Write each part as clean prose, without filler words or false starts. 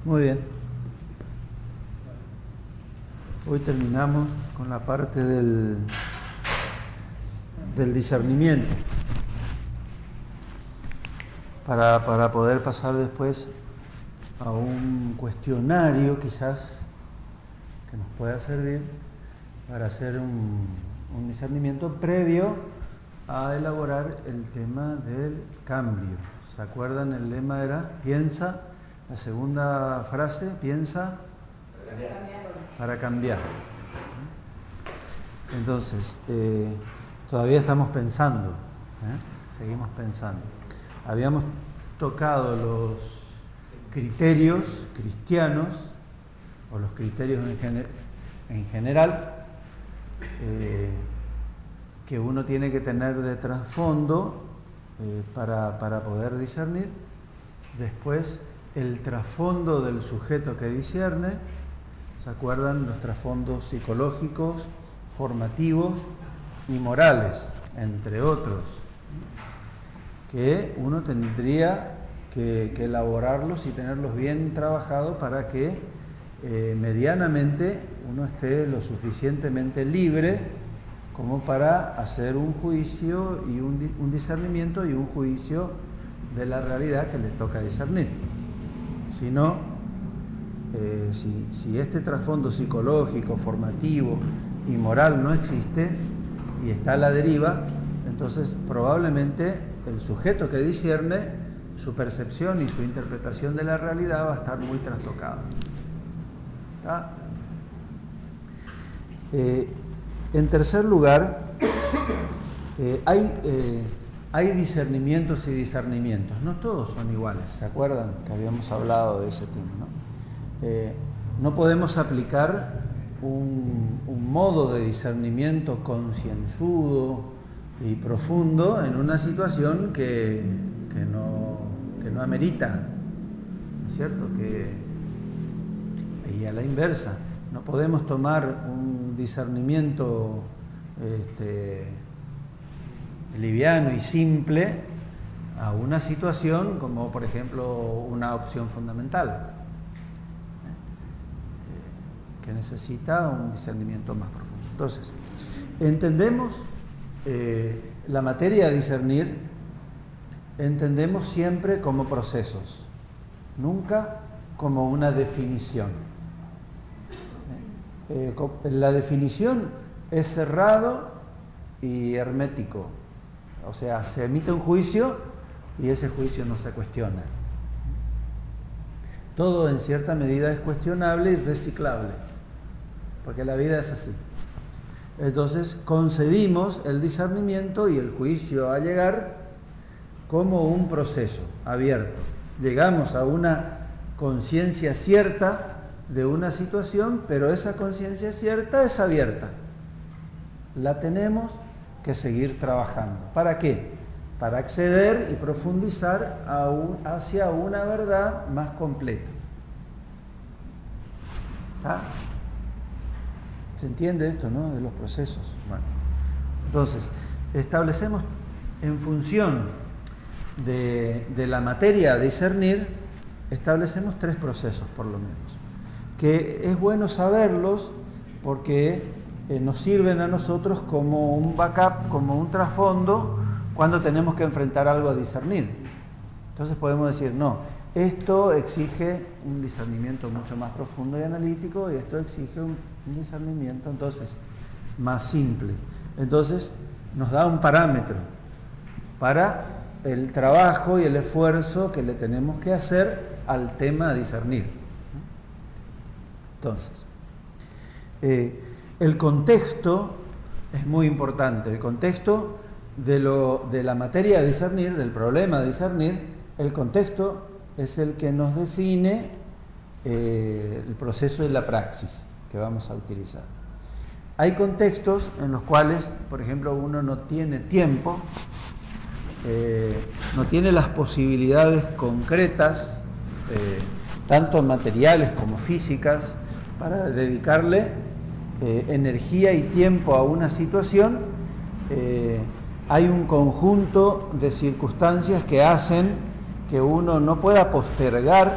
Muy bien. Hoy terminamos con la parte del discernimiento. Para poder pasar después a un cuestionario quizás que nos pueda servir para hacer un discernimiento previo a elaborar el tema del cambio. ¿Se acuerdan? El lema era piensa, la segunda frase, piensa para cambiar. Entonces, todavía estamos pensando, seguimos pensando. Habíamos tocado los criterios cristianos, o los criterios en general, que uno tiene que tener de trasfondo para poder discernir. Después, el trasfondo del sujeto que discierne. ¿Se acuerdan? Los trasfondos psicológicos, formativos y morales, entre otros, que uno tendría que elaborarlos y tenerlos bien trabajados para que medianamente uno esté lo suficientemente libre como para hacer un juicio y un discernimiento y un juicio de la realidad que le toca discernir. Si no, si este trasfondo psicológico, formativo y moral no existe y está a la deriva, entonces probablemente el sujeto que discierne, su percepción y su interpretación de la realidad va a estar muy trastocado. ¿Está? En tercer lugar, hay discernimientos y discernimientos. No todos son iguales. ¿Se acuerdan que habíamos hablado de ese tema, ¿no? No podemos aplicar un modo de discernimiento concienzudo y profundo en una situación que no amerita, ¿no es cierto? Y a la inversa, no podemos tomar un discernimiento liviano y simple a una situación como, por ejemplo, una opción fundamental, que necesita un discernimiento más profundo. Entonces, entendemos la materia a discernir, entendemos siempre como procesos, nunca como una definición. La definición es cerrado y hermético, o sea, se emite un juicio y ese juicio no se cuestiona. Todo en cierta medida es cuestionable y reciclable, porque la vida es así. Entonces concebimos el discernimiento y el juicio a llegar como un proceso abierto. Llegamos a una conciencia cierta de una situación, pero esa conciencia cierta es abierta. La tenemos que seguir trabajando. ¿Para qué? Para acceder y profundizar hacia una verdad más completa. ¿Ah? ¿Se entiende esto, no? De los procesos. Bueno, entonces, establecemos en función de la materia a discernir, establecemos 3 procesos por lo menos, que es bueno saberlos porque nos sirven a nosotros como un backup, como un trasfondo cuando tenemos que enfrentar algo a discernir. Entonces podemos decir, no, esto exige un discernimiento mucho más profundo y analítico y esto exige un discernimiento entonces más simple. Entonces nos da un parámetro para el trabajo y el esfuerzo que le tenemos que hacer al tema a discernir. Entonces, el contexto es muy importante. El contexto de la materia a discernir, del problema a discernir, el contexto es el que nos define el proceso de la praxis que vamos a utilizar. Hay contextos en los cuales, por ejemplo, uno no tiene tiempo, no tiene las posibilidades concretas, tanto materiales como físicas, para dedicarle energía y tiempo a una situación. Hay un conjunto de circunstancias que hacen que uno no pueda postergar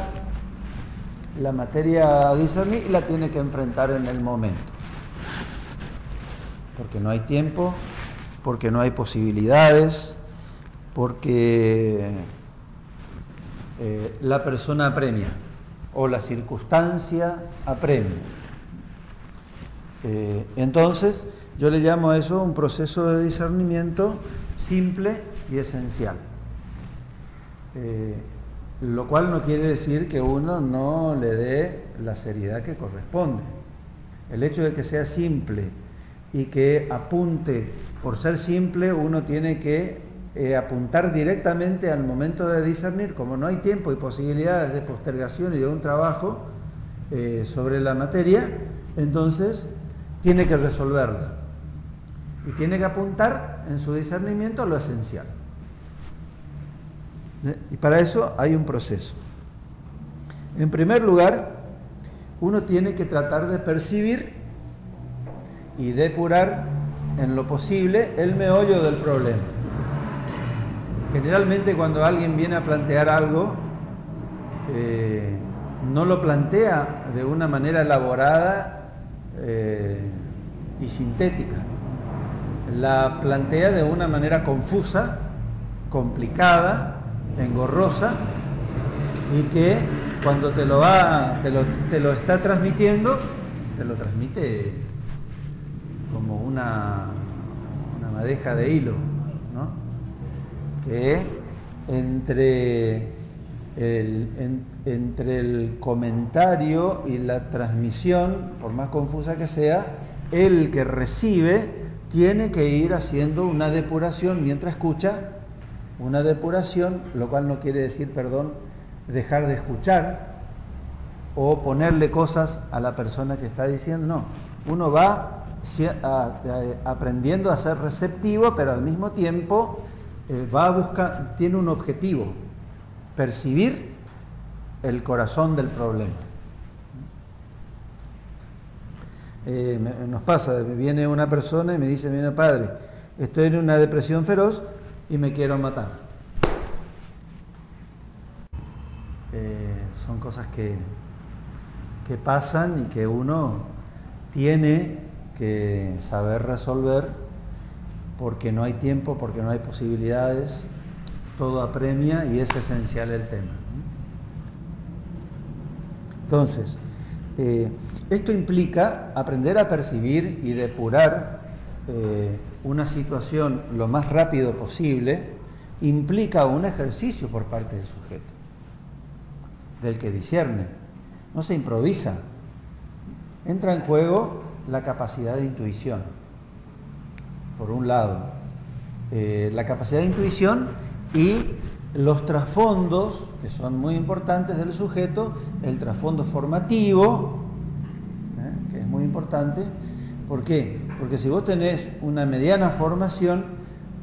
la materia a discernir y la tiene que enfrentar en el momento. Porque no hay tiempo, porque no hay posibilidades, porque la persona apremia o la circunstancia apremia. Entonces, yo le llamo a eso un proceso de discernimiento simple y esencial. Lo cual no quiere decir que uno no le dé la seriedad que corresponde. El hecho de que sea simple y que apunte, por ser simple, uno tiene que apuntar directamente al momento de discernir, como no hay tiempo y posibilidades de postergación y de un trabajo sobre la materia, entonces tiene que resolverla y tiene que apuntar en su discernimiento a lo esencial. Y para eso hay un proceso. En primer lugar, uno tiene que tratar de percibir y depurar en lo posible el meollo del problema. Generalmente cuando alguien viene a plantear algo, no lo plantea de una manera elaborada y sintética. La plantea de una manera confusa, complicada, engorrosa, y que cuando te lo está transmitiendo, te lo transmite como una madeja de hilo, ¿no? Que entre el comentario y la transmisión, por más confusa que sea, el que recibe tiene que ir haciendo una depuración mientras escucha, una depuración, lo cual no quiere decir, dejar de escuchar o ponerle cosas a la persona que está diciendo, no, uno va aprendiendo a ser receptivo, pero al mismo tiempo va a buscar, tiene un objetivo, percibir el corazón del problema. Nos pasa, viene una persona y me dice, mira padre, estoy en una depresión feroz y me quiero matar. Son cosas que pasan y que uno tiene que saber resolver porque no hay tiempo, porque no hay posibilidades, todo apremia y es esencial el tema. Entonces, esto implica aprender a percibir y depurar una situación lo más rápido posible, implica un ejercicio por parte del sujeto, del que discierne. No se improvisa. Entra en juego la capacidad de intuición, por un lado. La capacidad de intuición y los trasfondos, que son muy importantes del sujeto, el trasfondo formativo, que es muy importante. ¿Por qué? Porque si vos tenés una mediana formación,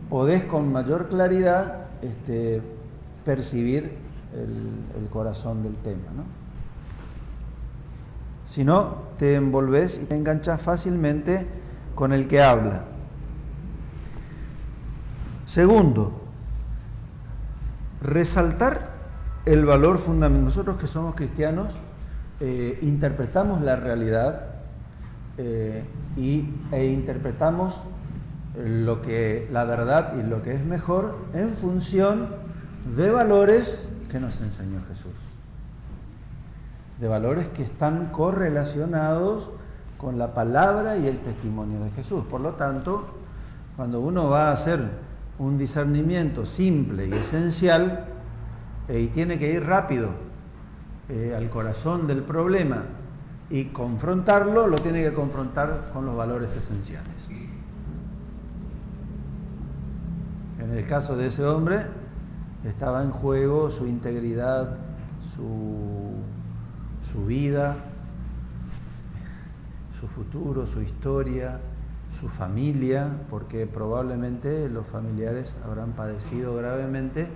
podés con mayor claridad percibir el corazón del tema, ¿no? Si no, te envolvés y te enganchás fácilmente con el que habla. Segundo, resaltar el valor fundamental. Nosotros que somos cristianos interpretamos la realidad e interpretamos la verdad y lo que es mejor en función de valores que nos enseñó Jesús, de valores que están correlacionados con la palabra y el testimonio de Jesús. Por lo tanto, cuando uno va a hacer un discernimiento simple y esencial y tiene que ir rápido al corazón del problema y confrontarlo, lo tiene que confrontar con los valores esenciales. En el caso de ese hombre, estaba en juego su integridad, su vida, su futuro, su historia, su familia, porque probablemente los familiares habrán padecido gravemente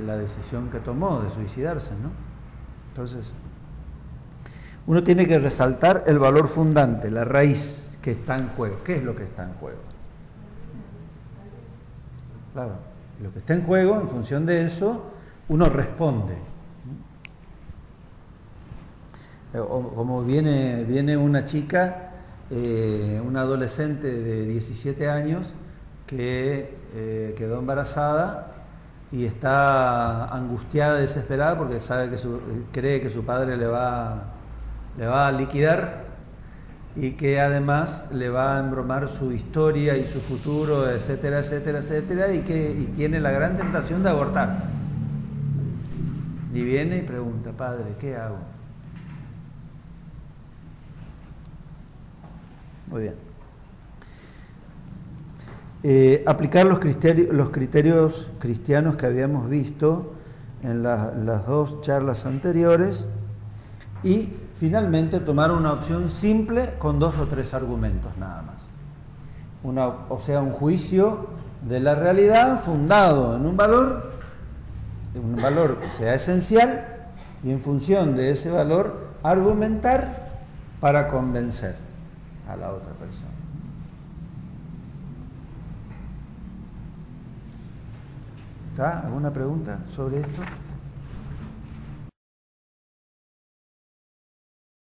la decisión que tomó de suicidarse, ¿no? Entonces, uno tiene que resaltar el valor fundante, la raíz que está en juego. ¿Qué es lo que está en juego? Claro, lo que está en juego, en función de eso, uno responde. O como viene una chica, una adolescente de 17 años que quedó embarazada y está angustiada, desesperada porque sabe cree que su padre le va a liquidar y que además le va a embromar su historia y su futuro, etcétera, etcétera, etcétera, y tiene la gran tentación de abortar. Y viene y pregunta: padre, ¿qué hago? Muy bien. Aplicar los criterios cristianos que habíamos visto en las dos charlas anteriores y finalmente tomar una opción simple con 2 o 3 argumentos nada más. O sea, un juicio de la realidad fundado en un valor que sea esencial, y en función de ese valor argumentar para convencer a la otra persona. ¿Está? ¿Alguna pregunta sobre esto?